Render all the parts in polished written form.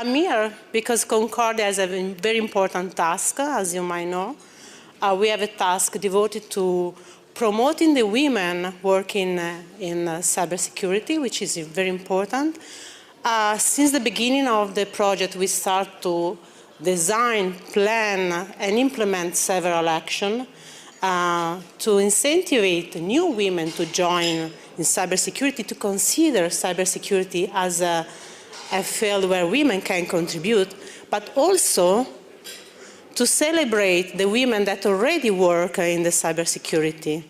I'm here because Concordia has a very important task, as you might know. We have a task devoted to promoting the women working in cybersecurity, which is very important. Since the beginning of the project, we start to design, plan, and implement several actions to incentivize new women to join in cybersecurity, to consider cybersecurity as a field where women can contribute, but also to celebrate the women that already work in the cybersecurity.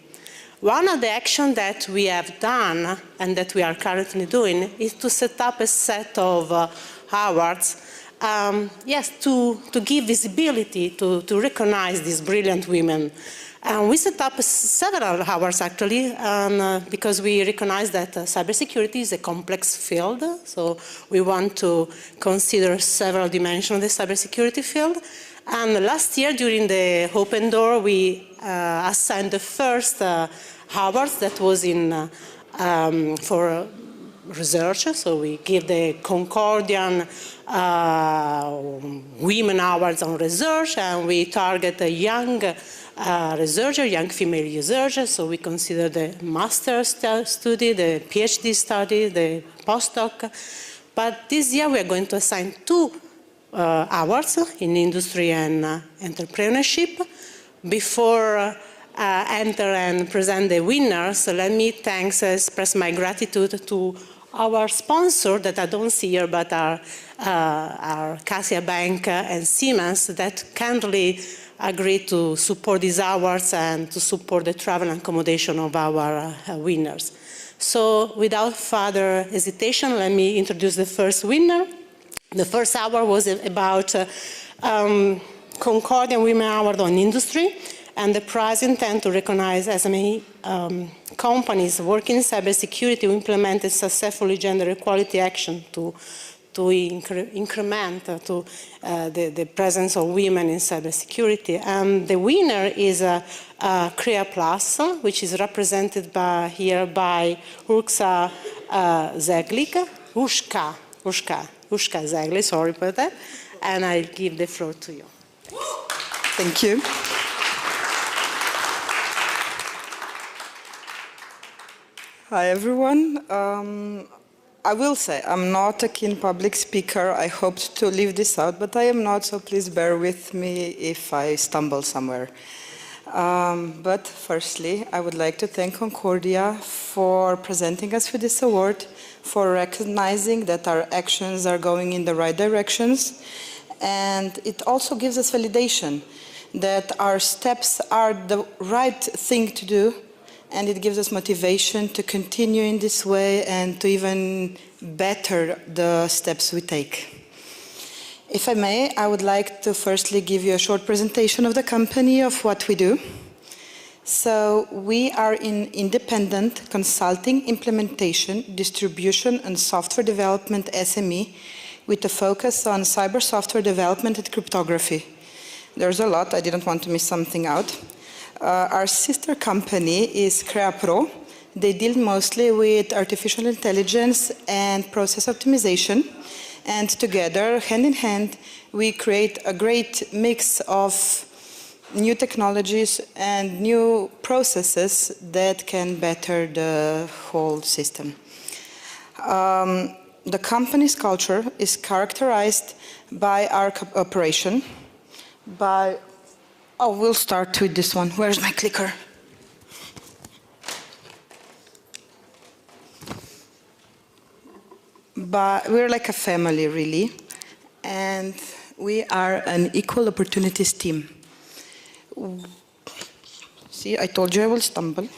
One of the actions that we have done and that we are currently doing is to set up a set of awards, to give visibility, to recognize these brilliant women. We set up several awards actually, because we recognize that cybersecurity is a complex field, so we want to consider several dimensions of the cybersecurity field. And last year, during the Open Door, we assigned the first awards that was for research. So we give the Concordian Women Awards on Research, and we target a young researcher, young female researcher. So we consider the master's study, the PhD study, the postdoc. But this year, we are going to assign 2 awards in industry and entrepreneurship. Before enter and present the winners, let me express my gratitude to our sponsor that I don't see here, but are Cassia Bank and Siemens that kindly agreed to support these awards and to support the travel and accommodation of our winners. So without further hesitation, let me introduce the first winner. The first award was about Concordia Women Award on Industry, and the prize intends to recognize as many companies working in cybersecurity who implemented successfully gender equality action to increment the presence of women in cybersecurity. And the winner is CREA Plus, which is represented here by Urška Zeglic. Urška Zegli, sorry about that, and I'll give the floor to you. Thank you. Hi, everyone. I will say I'm not a keen public speaker. I hoped to leave this out, but I am not, so please bear with me if I stumble somewhere. But firstly, I would like to thank Concordia for presenting us with this award, for recognizing that our actions are going in the right directions, and it also gives us validation that our steps are the right thing to do, and it gives us motivation to continue in this way and to even better the steps we take. If I may, I would like to firstly give you a short presentation of the company, of what we do. So we are in independent consulting, implementation, distribution, and software development SME with a focus on cyber software development and cryptography. There's a lot, I didn't want to miss something out. Our sister company is CREA Pro. They deal mostly with artificial intelligence and process optimization. And together, hand in hand, we create a great mix of new technologies and new processes that can better the whole system. The company's culture is characterized by our cooperation, we'll start with this one. Where's my clicker? But we're like a family, really, and we are an equal opportunities team. See, I told you I will stumble.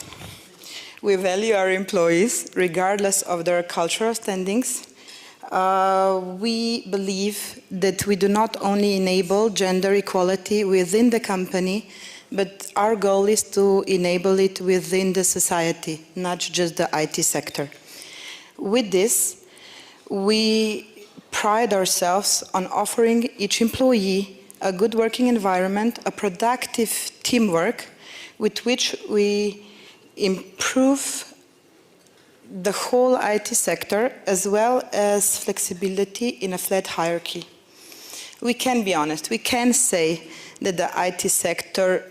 We value our employees regardless of their cultural standings. We believe that we do not only enable gender equality within the company, but our goal is to enable it within the society, not just the IT sector. With this, we pride ourselves on offering each employee a good working environment, a productive teamwork with which we improve the whole IT sector, as well as flexibility in a flat hierarchy. We can be honest, we can say that the IT sector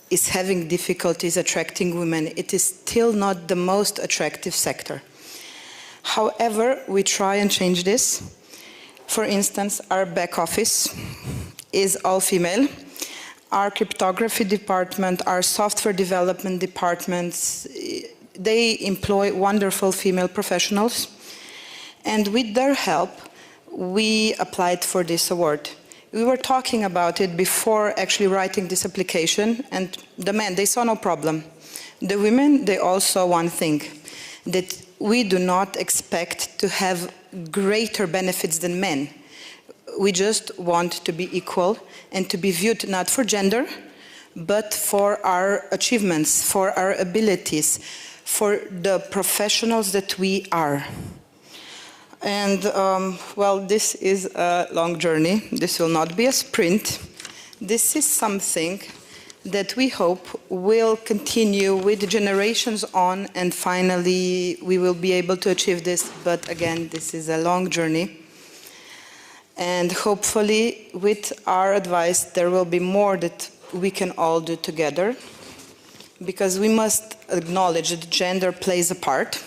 is having difficulties attracting women. It is still not the most attractive sector. However, we try and change this. For instance, our back office is all female. Our cryptography department, our software development departments, they employ wonderful female professionals. And with their help, we applied for this award. We were talking about it before actually writing this application, and the men, they saw no problem. The women, they all saw one thing, that we do not expect to have greater benefits than men. We just want to be equal and to be viewed not for gender, but for our achievements, for our abilities, for the professionals that we are. And well, this is a long journey. This will not be a sprint. This is something that we hope will continue with the generations on, and finally we will be able to achieve this. But again, this is a long journey. And hopefully with our advice there will be more that we can all do together, because we must acknowledge that gender plays a part.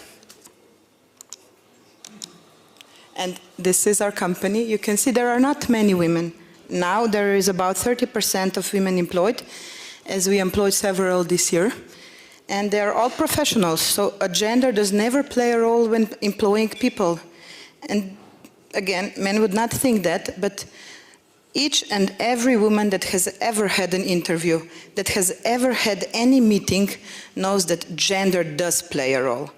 And this is our company. You can see there are not many women. Now there is about 30% of women employed, as we employed several this year. And they are all professionals, so a gender does never play a role when employing people. And again, men would not think that, but each and every woman that has ever had an interview, that has ever had any meeting, knows that gender does play a role.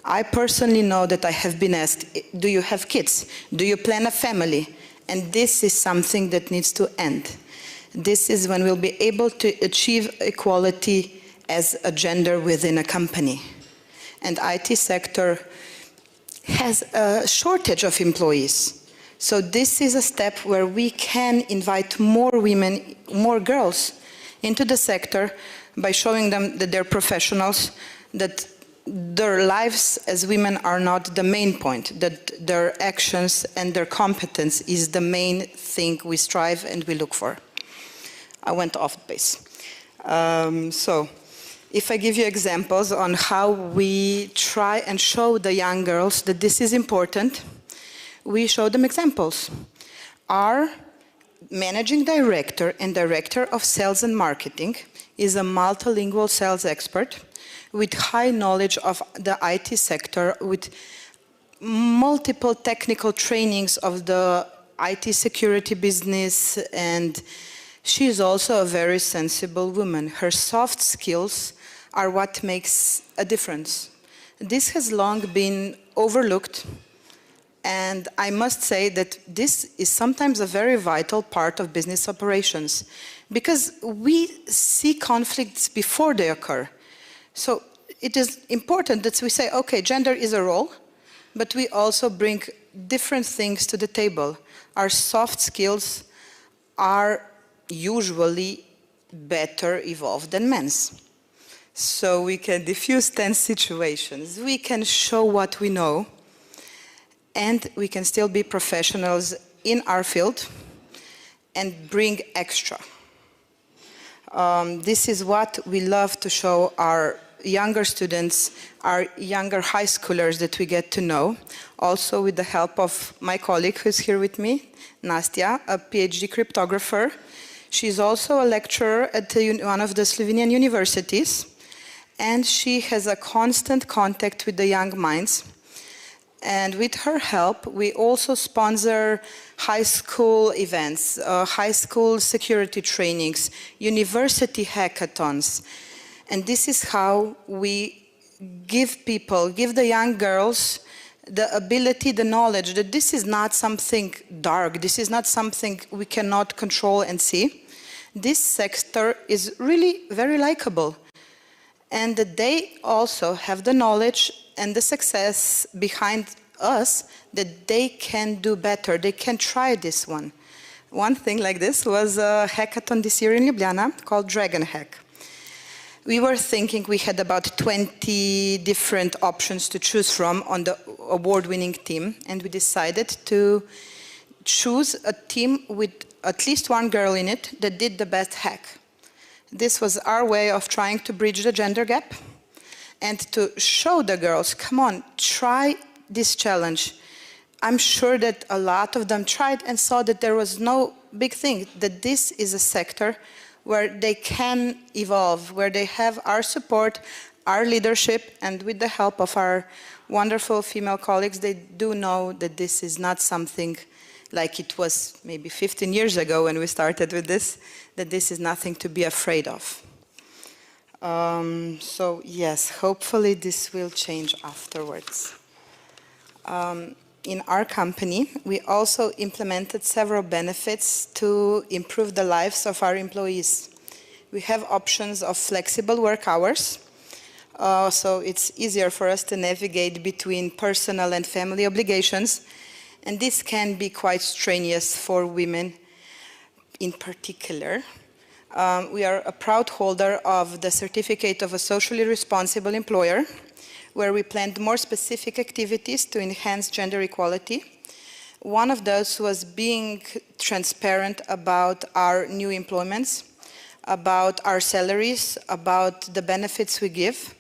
I personally know that I have been asked, do you have kids? Do you plan a family? And this is something that needs to end. This is when we'll be able to achieve equality as a gender within a company. And IT sector has a shortage of employees. So this is a step where we can invite more women, more girls into the sector by showing them that they're professionals, that their lives as women are not the main point, that their actions and their competence is the main thing we strive and we look for. I went off base. So, if I give you examples on how we try and show the young girls that this is important, we show them examples. Our managing director and director of sales and marketing is a multilingual sales expert with high knowledge of the IT sector, with multiple technical trainings of the IT security business, and she is also a very sensible woman. Her soft skills are what makes a difference. This has long been overlooked, and I must say that this is sometimes a very vital part of business operations, because we see conflicts before they occur. So it is important that we say, okay, gender is a role, but we also bring different things to the table. Our soft skills are usually better evolved than men's. So we can diffuse tense situations, we can show what we know, and we can still be professionals in our field and bring extra. This is what we love to show our younger students, our younger high schoolers that we get to know, also with the help of my colleague who's here with me, Nastya, a PhD cryptographer. She's also a lecturer at one of the Slovenian universities, and she has a constant contact with the young minds. And with her help, we also sponsor high school events, high school security trainings, university hackathons. And this is how we give the young girls, the ability, the knowledge that this is not something dark, this is not something we cannot control and see. This sector is really very likable. And that they also have the knowledge and the success behind us that they can do better, they can try this one. One thing like this was a hackathon this year in Ljubljana called Dragon Hack. We were thinking we had about 20 different options to choose from on the award-winning team, and we decided to choose a team with at least one girl in it that did the best hack. This was our way of trying to bridge the gender gap and to show the girls, come on, try this challenge. I'm sure that a lot of them tried and saw that there was no big thing, that this is a sector where they can evolve, where they have our support, our leadership, and with the help of our wonderful female colleagues, they do know that this is not something like it was maybe 15 years ago when we started with this, that this is nothing to be afraid of. So yes, hopefully this will change afterwards. In our company, we also implemented several benefits to improve the lives of our employees. We have options of flexible work hours, so it's easier for us to navigate between personal and family obligations, and this can be quite strenuous for women in particular. We are a proud holder of the Certificate of a Socially Responsible Employer, where we planned more specific activities to enhance gender equality. One of those was being transparent about our new employments, about our salaries, about the benefits we give.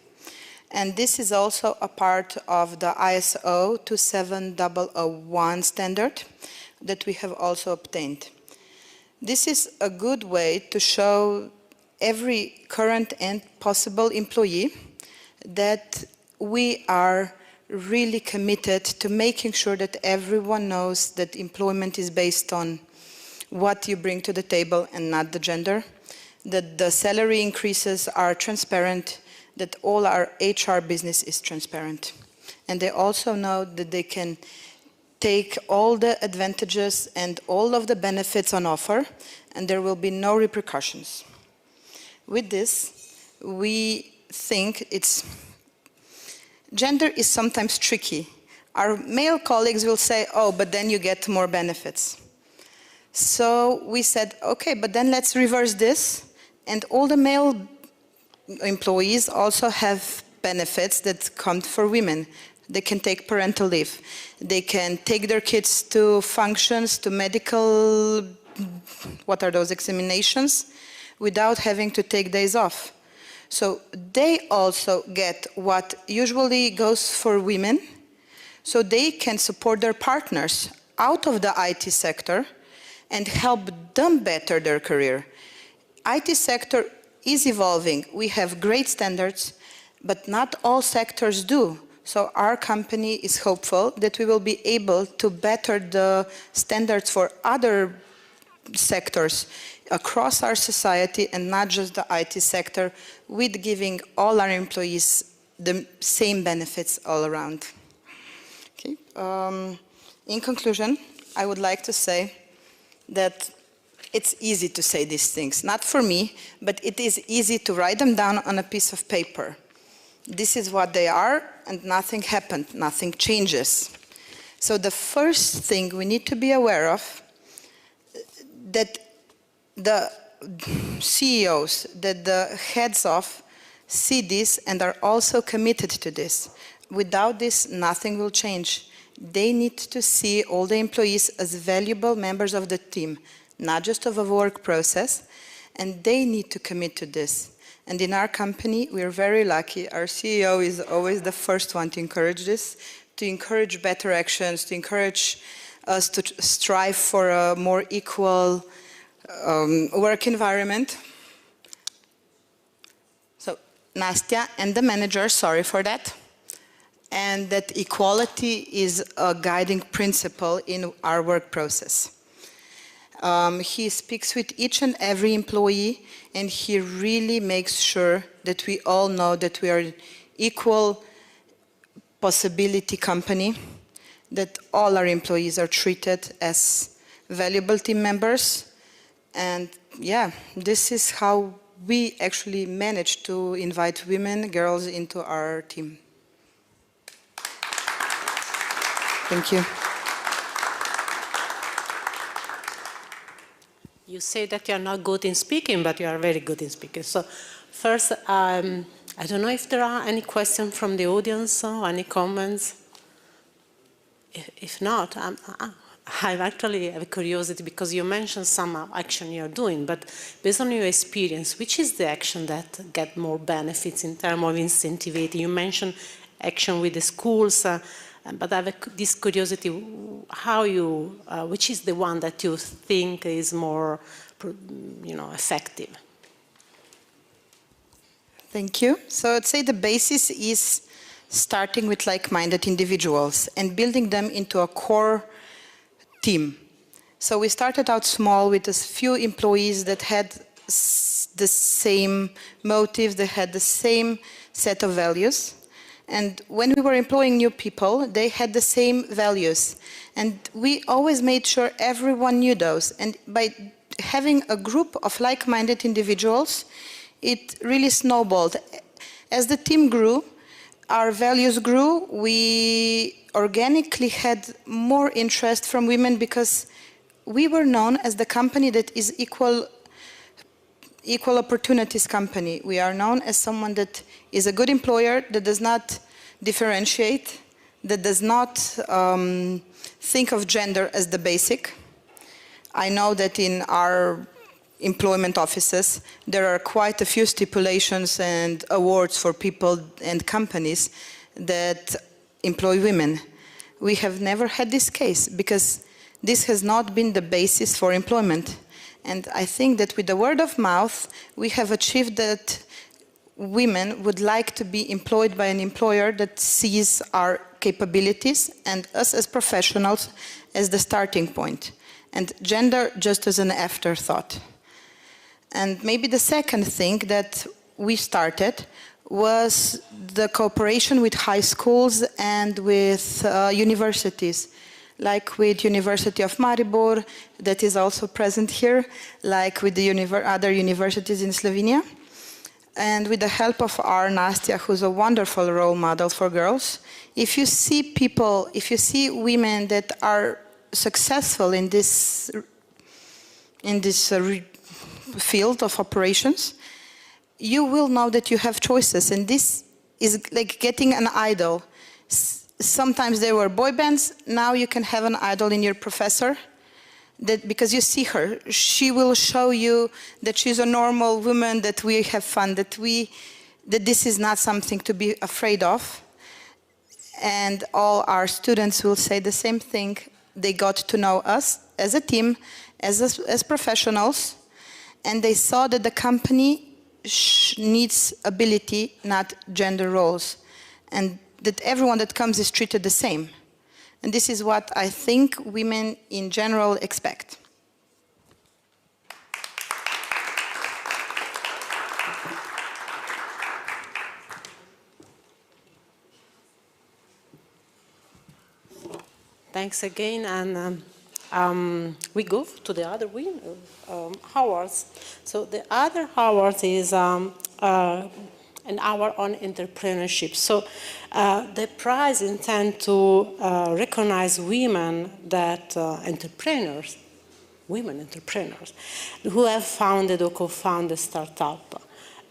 And this is also a part of the ISO 27001 standard that we have also obtained. This is a good way to show every current and possible employee that we are really committed to making sure that everyone knows that employment is based on what you bring to the table and not the gender, that the salary increases are transparent, that all our HR business is transparent. And they also know that they can take all the advantages and all of the benefits on offer, and there will be no repercussions. With this, we think gender is sometimes tricky. Our male colleagues will say, oh, but then you get more benefits. So we said, okay, but then let's reverse this, and all the male employees also have benefits that come for women. They can take parental leave. They can take their kids to functions, to medical, what are those, examinations, without having to take days off. So they also get what usually goes for women, so they can support their partners out of the IT sector and help them better their career. IT sector is evolving. We have great standards, but not all sectors do. So our company is hopeful that we will be able to better the standards for other sectors across our society and not just the IT sector, with giving all our employees the same benefits all around. Okay. In conclusion, I would like to say that it's easy to say these things, not for me, but it is easy to write them down on a piece of paper. This is what they are, and nothing happened, nothing changes. So the first thing we need to be aware of, that the CEOs, that the heads of see this and are also committed to this. Without this, nothing will change. They need to see all the employees as valuable members of the team, not just of a work process, and they need to commit to this. And in our company, we are very lucky. Our CEO is always the first one to encourage this, to encourage better actions, to encourage us to strive for a more equal work environment. So Nastya and the manager, sorry for that. And that equality is a guiding principle in our work process. He speaks with each and every employee, and he really makes sure that we all know that we are an equal possibility company, that all our employees are treated as valuable team members. And yeah, this is how we actually manage to invite women, girls into our team. Thank you. You say that you are not good in speaking, but you are very good in speaking. So First, I don't know if there are any questions from the audience or any comments. If not, I actually have a curiosity because you mentioned some action you're doing, but based on your experience, which is the action that get more benefits in terms of incentivity? You mentioned action with the schools, but I have this curiosity, which is the one that you think is more, effective? Thank you. So I'd say the basis is starting with like-minded individuals and building them into a core team. So we started out small with a few employees that had the same motives, they had the same set of values. And when we were employing new people, they had the same values. And we always made sure everyone knew those. And by having a group of like-minded individuals, it really snowballed. As the team grew, our values grew, we organically had more interest from women because we were known as the company that is equal opportunities company. We are known as someone that is a good employer, that does not differentiate, that does not think of gender as the basic. I know that in our employment offices, there are quite a few stipulations and awards for people and companies that employ women. We have never had this case because this has not been the basis for employment. And I think that with the word of mouth, we have achieved that women would like to be employed by an employer that sees our capabilities and us as professionals as the starting point. And gender just as an afterthought. And maybe the second thing that we started was the cooperation with high schools and with universities, like with University of Maribor, that is also present here, like with the other universities in Slovenia. And with the help of our Nastya, who's a wonderful role model for girls, if you see people, if you see women that are successful in this field of operations, you will know that you have choices, and this is like getting an idol. Sometimes there were boy bands, now you can have an idol in your professor, that because you see her, she will show you that she's a normal woman, that we have fun, that this is not something to be afraid of. And all our students will say the same thing. They got to know us as a team, as professionals, and they saw that the company needs ability, not gender roles, and that everyone that comes is treated the same. And this is what I think women in general expect. Thanks again, and we go to the other awards. So the other award is an hour on entrepreneurship. So the prize intends to recognize women that women entrepreneurs who have founded or co-founded a startup.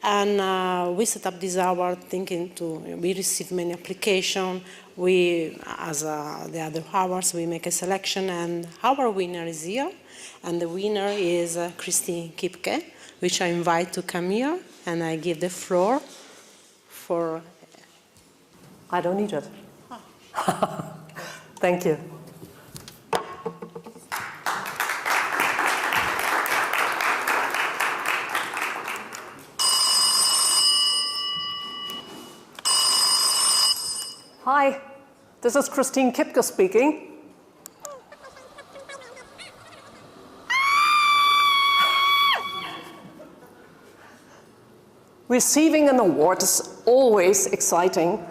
And we set up this award thinking we receive many applications. We, as the other awards, we make a selection, and our winner is here. And the winner is Christine Kipke, which I invite to come here, and I give the floor for... I don't need it. Oh. Thank you. Hi, this is Christine Kipke speaking. Receiving an award is always exciting,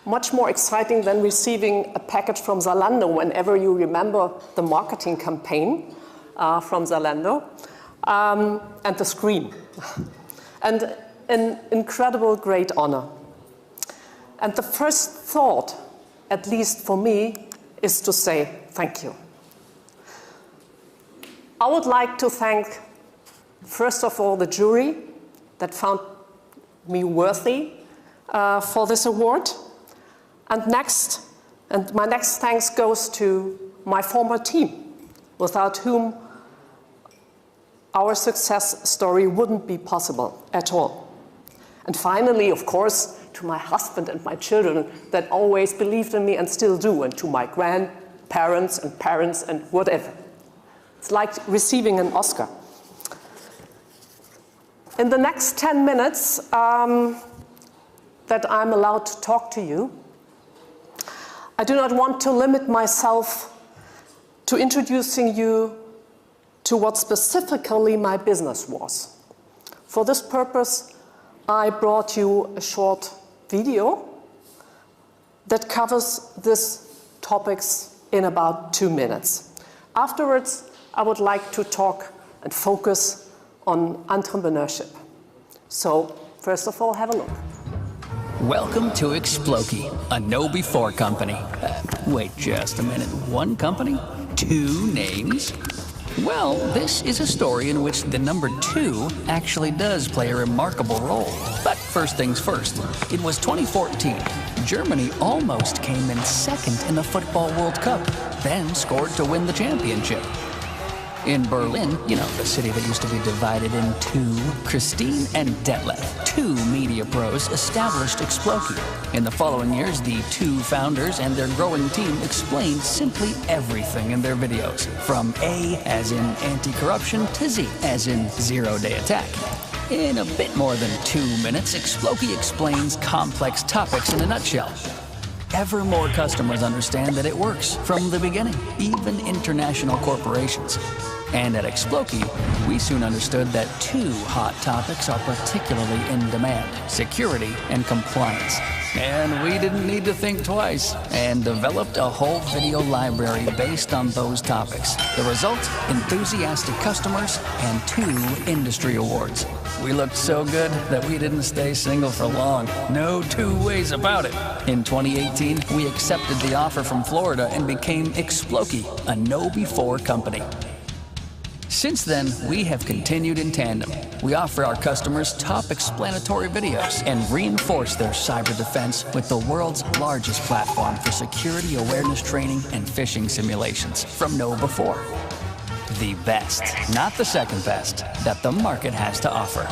much more exciting than receiving a package from Zalando whenever you remember the marketing campaign from Zalando, and the screen. And an incredible, great honor. And the first thought, at least for me, is to say thank you. I would like to thank, first of all, the jury that found me worthy for this award. And my next thanks goes to my former team, without whom our success story wouldn't be possible at all. And finally, of course, to my husband and my children that always believed in me and still do, and to my grandparents and parents and whatever. It's like receiving an Oscar. In the next 10 minutes that I'm allowed to talk to you, I do not want to limit myself to introducing you to what specifically my business was. For this purpose, I brought you a short video that covers these topics in about 2 minutes. Afterwards, I would like to talk and focus on entrepreneurship. So, first of all, have a look. Welcome to Exploki, a know-before company. Wait just a minute, one company? 2 names? Well, this is a story in which the number 2 actually does play a remarkable role. But first things first, it was 2014. Germany almost came in second in the Football World Cup, then scored to win the championship. In Berlin, you know, the city that used to be divided in 2, Christine and Detlef, 2 media pros, established Exploki. In the following years, the 2 founders and their growing team explained simply everything in their videos, from A as in anti-corruption to Z as in zero-day attack. In a bit more than 2 minutes, Exploki explains complex topics in a nutshell. Ever more customers understand that it works from the beginning, even international corporations. And at Exploki, we soon understood that 2 hot topics are particularly in demand: security and compliance. And we didn't need to think twice and developed a whole video library based on those topics. The result? Enthusiastic customers and 2 industry awards. We looked so good that we didn't stay single for long. No 2 ways about it. In 2018, we accepted the offer from Florida and became Exploki, a know-before company. Since then, we have continued in tandem. We offer our customers top explanatory videos and reinforce their cyber defense with the world's largest platform for security awareness training and phishing simulations from KnowBefore. The best, not the second best, that the market has to offer.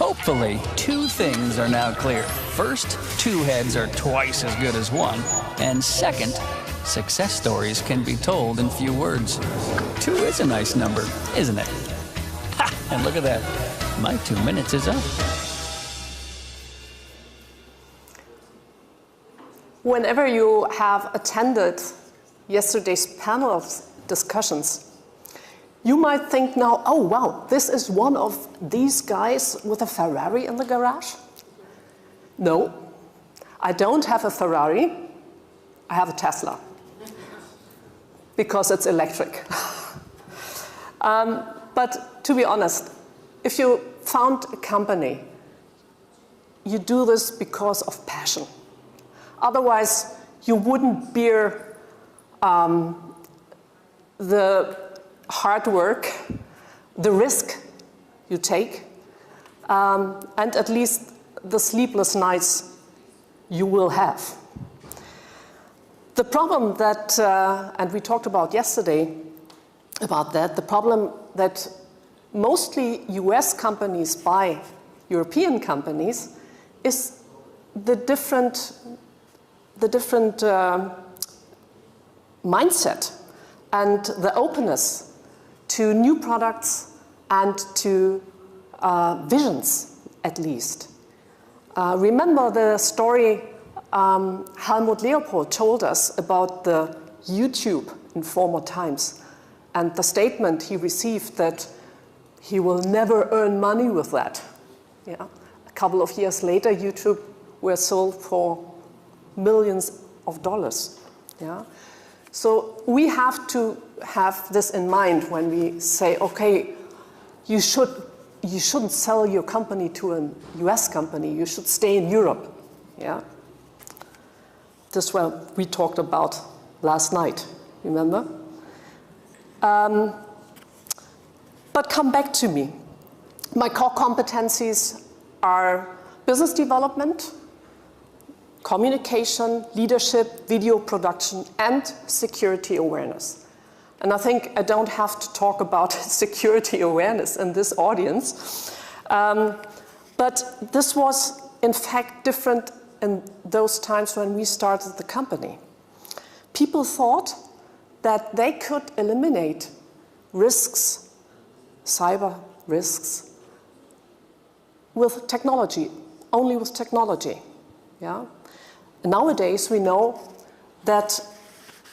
Hopefully, 2 things are now clear. First, 2 heads are twice as good as 1. And second, success stories can be told in few words. 2 is a nice number, isn't it? Ha! And look at that. My 2 minutes is up. Whenever you have attended yesterday's panel of discussions, you might think now, oh wow, this is one of these guys with a Ferrari in the garage? No, I don't have a Ferrari, I have a Tesla. Because it's electric. But to be honest, if you found a company, you do this because of passion. Otherwise, you wouldn't bear the hard work, the risk you take, and at least the sleepless nights you will have. The problem that, and we talked about yesterday about that, the problem that mostly US companies buy European companies is the different mindset and the openness to new products and to visions, at least. Remember the story Helmut Leopold told us about the YouTube in former times and the statement he received that he will never earn money with that. Yeah. A couple of years later, YouTube were sold for millions of dollars. Yeah. So we have to have this in mind when we say, okay, you shouldn't sell your company to a US company, you should stay in Europe. Yeah. This is what we talked about last night, remember? But come back to me. My core competencies are business development, communication, leadership, video production, and security awareness. And I think I don't have to talk about security awareness in this audience. But this was, in fact, different in those times when we started the company. People thought that they could eliminate risks, cyber risks, with technology, only with technology. Yeah? Nowadays, we know that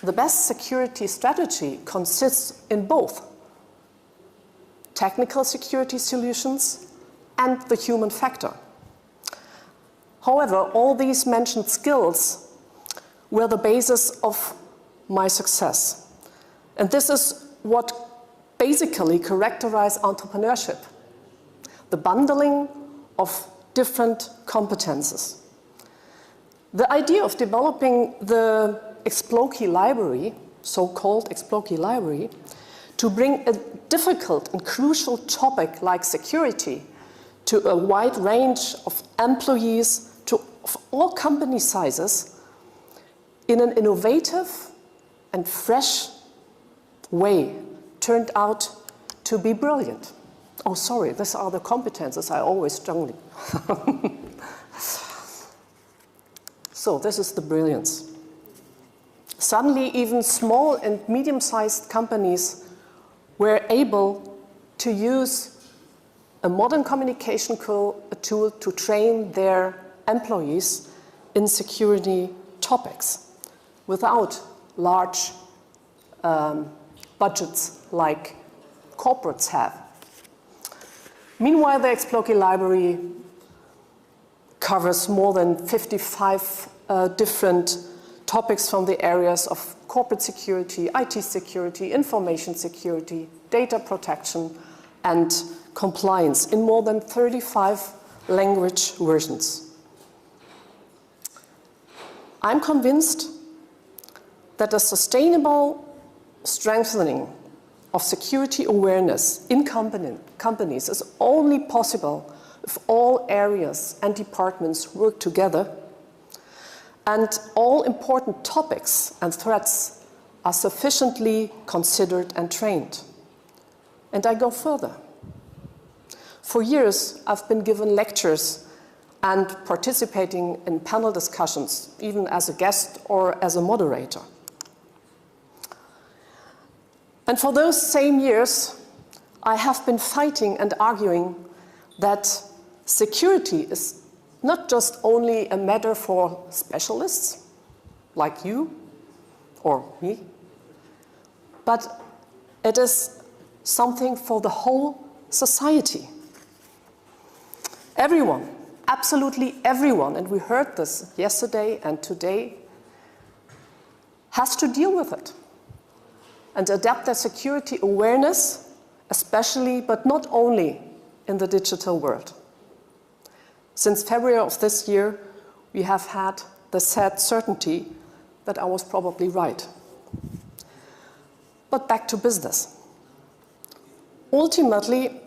the best security strategy consists in both technical security solutions and the human factor. However, all these mentioned skills were the basis of my success. And this is what basically characterizes entrepreneurship, the bundling of different competences. The idea of developing the Exploki library, so-called Exploki library, to bring a difficult and crucial topic like security to a wide range of employees of all company sizes in an innovative and fresh way turned out to be brilliant. Oh, sorry, these are the competences I always strongly. So this is the brilliance. Suddenly, even small and medium-sized companies were able to use a modern communication tool to train their employees in security topics without large budgets like corporates have. Meanwhile, the Exploki library covers more than 55 different topics from the areas of corporate security, IT security, information security, data protection, and compliance in more than 35 language versions. I'm convinced that a sustainable strengthening of security awareness in companies is only possible if all areas and departments work together and all important topics and threats are sufficiently considered and trained. And I go further. For years, I've been given lectures and participating in panel discussions, even as a guest or as a moderator. And for those same years, I have been fighting and arguing that security is not just only a matter for specialists like you or me, but it is something for the whole society. Everyone, absolutely everyone, and we heard this yesterday and today, has to deal with it and adapt their security awareness, especially, but not only, in the digital world. Since February of this year, we have had the sad certainty that I was probably right. But back to business. Ultimately,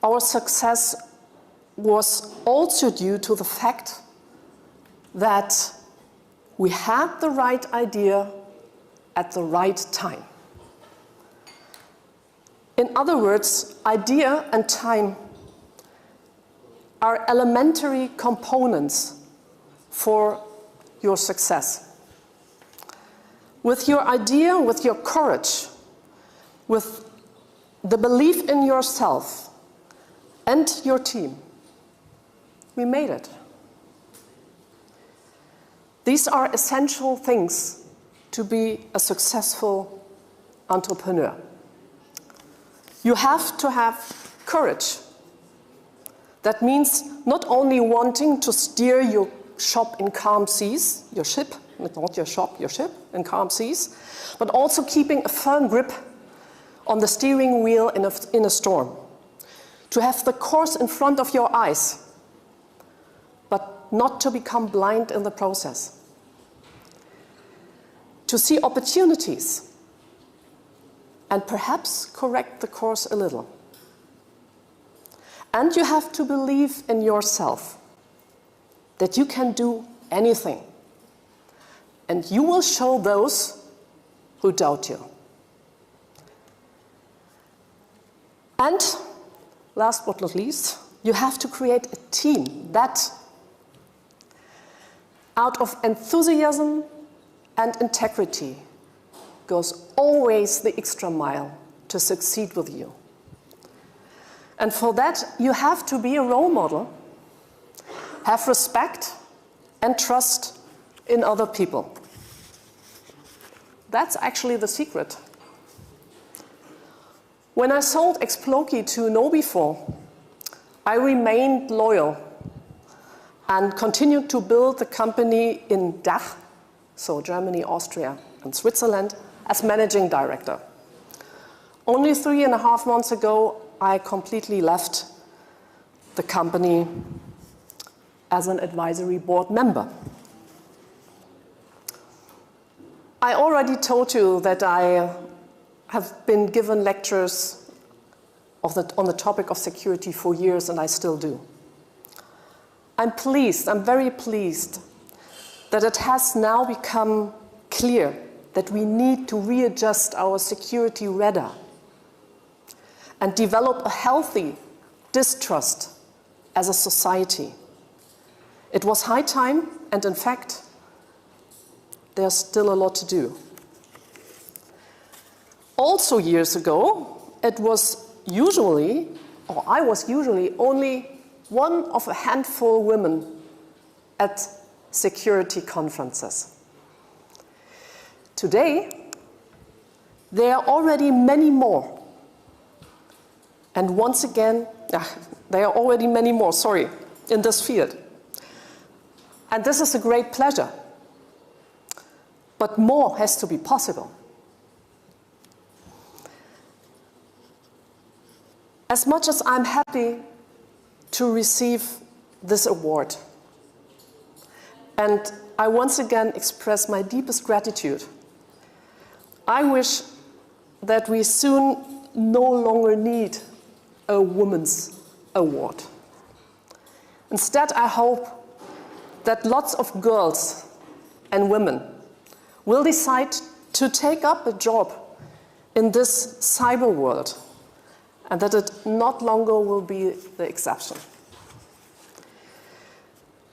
our success was also due to the fact that we had the right idea at the right time. In other words, idea and time are elementary components for your success. With your idea, with your courage, with the belief in yourself and your team, we made it. These are essential things to be a successful entrepreneur. You have to have courage. That means not only wanting to steer your shop in calm seas, your ship, not your shop, your ship in calm seas, but also keeping a firm grip on the steering wheel in a storm. To have the course in front of your eyes, but not to become blind in the process. To see opportunities and perhaps correct the course a little. And you have to believe in yourself. that you can do anything. And you will show those who doubt you. And last but not least, you have to create a team that, out of enthusiasm and integrity, goes always the extra mile to succeed with you. And for that, you have to be a role model, have respect and trust in other people. That's actually the secret. When I sold Exploki to KnowBe4, I remained loyal and continued to build the company in DACH, so Germany, Austria, and Switzerland, as managing director. Only 3.5 months ago, I completely left the company as an advisory board member. I already told you that I have been given lectures on the topic of security for years, and I still do. I'm very pleased that it has now become clear that we need to readjust our security radar and develop a healthy distrust as a society. It was high time, and in fact, there's still a lot to do. Also years ago, I was usually only one of a handful of women at security conferences. Today, there are already many more. And once again, there are already many more, in this field. And this is a great pleasure. But more has to be possible. As much as I'm happy to receive this award, and I once again express my deepest gratitude, I wish that we soon no longer need a women's award. Instead, I hope that lots of girls and women will decide to take up a job in this cyber world, and that it not longer will be the exception.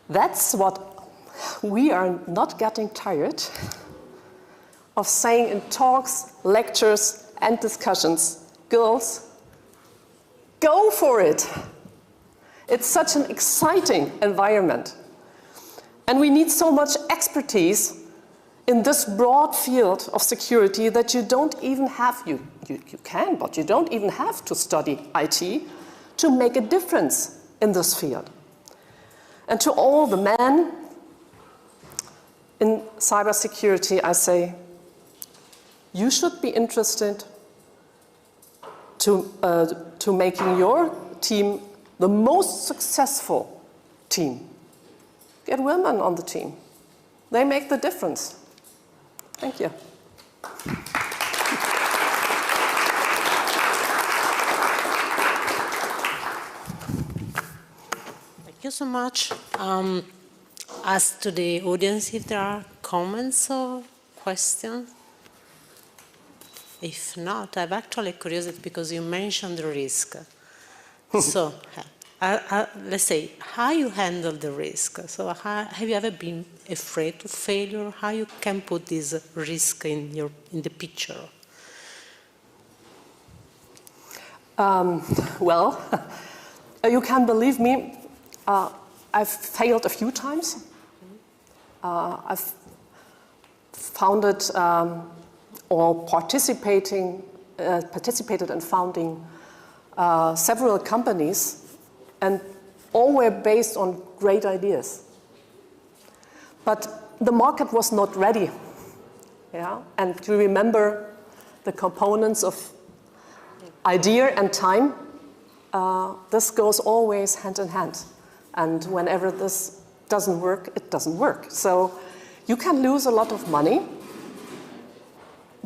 That's what we are not getting tired of saying in talks, lectures, and discussions. Girls, go for it. It's such an exciting environment. And we need so much expertise in this broad field of security that you don't even have, you can, but you don't even have to study IT to make a difference in this field. And to all the men in cybersecurity, I say, you should be interested to making your team the most successful team. Get women on the team. They make the difference. Thank you. Thank you so much. Ask to the audience if there are comments or questions. If not, I'm actually curious because you mentioned the risk. So, let's say, how you handle the risk. So, have you ever been afraid of failure? How you can put this risk in the picture? Well, you can believe me. I've failed a few times. I've founded or participated in founding several companies, and all were based on great ideas. But the market was not ready. Yeah? And you remember the components of idea and time. This goes always hand in hand. And whenever this doesn't work, it doesn't work. So you can lose a lot of money.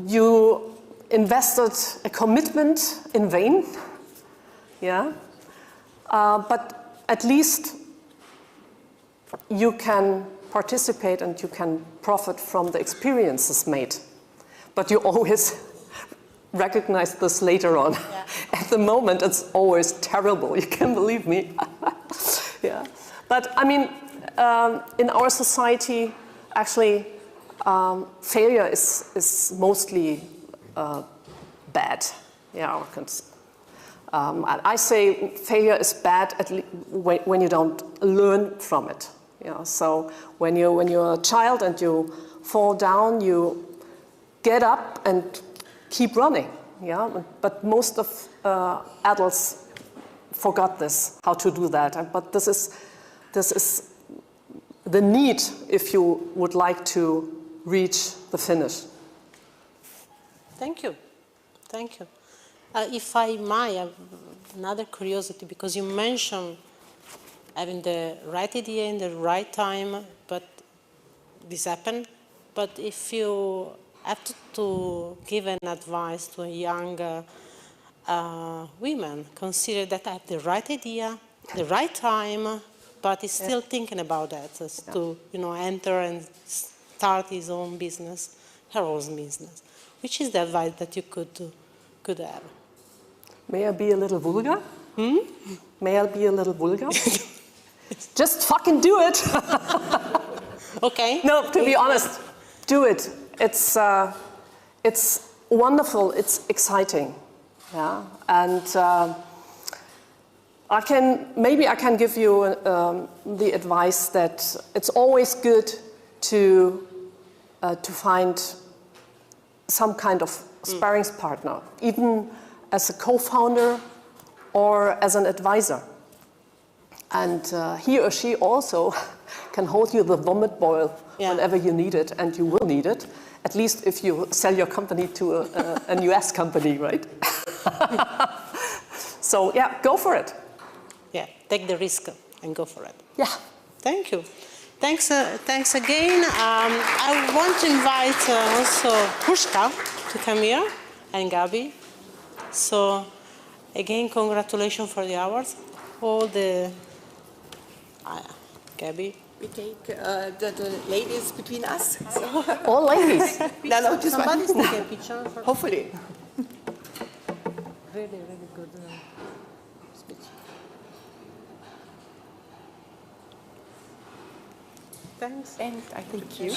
You invested a commitment in vain. Yeah? But at least you can participate and you can profit from the experiences made. But you always recognize this later on. Yeah. At the moment, it's always terrible. You can believe me. Yeah. But I mean, in our society, actually, failure is mostly bad. Yeah, I say failure is bad when you don't learn from it. Yeah, so when you're a child and you fall down, you get up and keep running. Yeah, but most of adults forgot this, how to do that. But this is the need if you would like to reach the finish. Thank you. Thank you. If I might have another curiosity, because you mentioned having the right idea in the right time, but this happened. But if you have to give an advice to a young women, consider that I have the right idea, the right time, but is still thinking about that, to enter and start his own business, her own business. Which is the advice that you could have? May I be a little vulgar? May I be a little vulgar? Just fucking do it. Okay. No, to be honest, do it. It's wonderful. It's exciting. Yeah, and maybe I can give you the advice that it's always good to find some kind of sparring partner, even as a co-founder or as an advisor. And he or she also can hold you the vomit boil whenever you need it, and you will need it, at least if you sell your company to an US company, right? So yeah, go for it. Yeah, take the risk and go for it. Yeah. Thank you. Thanks again. I want to invite also Pushka to come here, and Gabi. So again, congratulations for the awards. All the Gabi. We take the ladies between us. So. All ladies. No, just Somebody's one. taking a picture. Hopefully. Really, really good speech. Thanks. And I thank you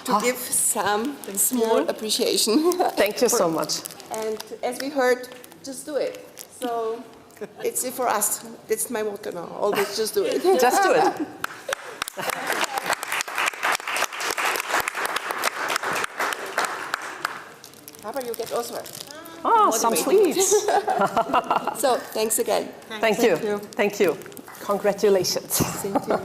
to give some small appreciation. Thank you so much. And as we heard, just do it. So it's for us. That's my motto now. Always just do it. Just do it. Papa, you get also. Oh, some sweets. So thanks again. Thank you. Thank you. Congratulations. Thank you.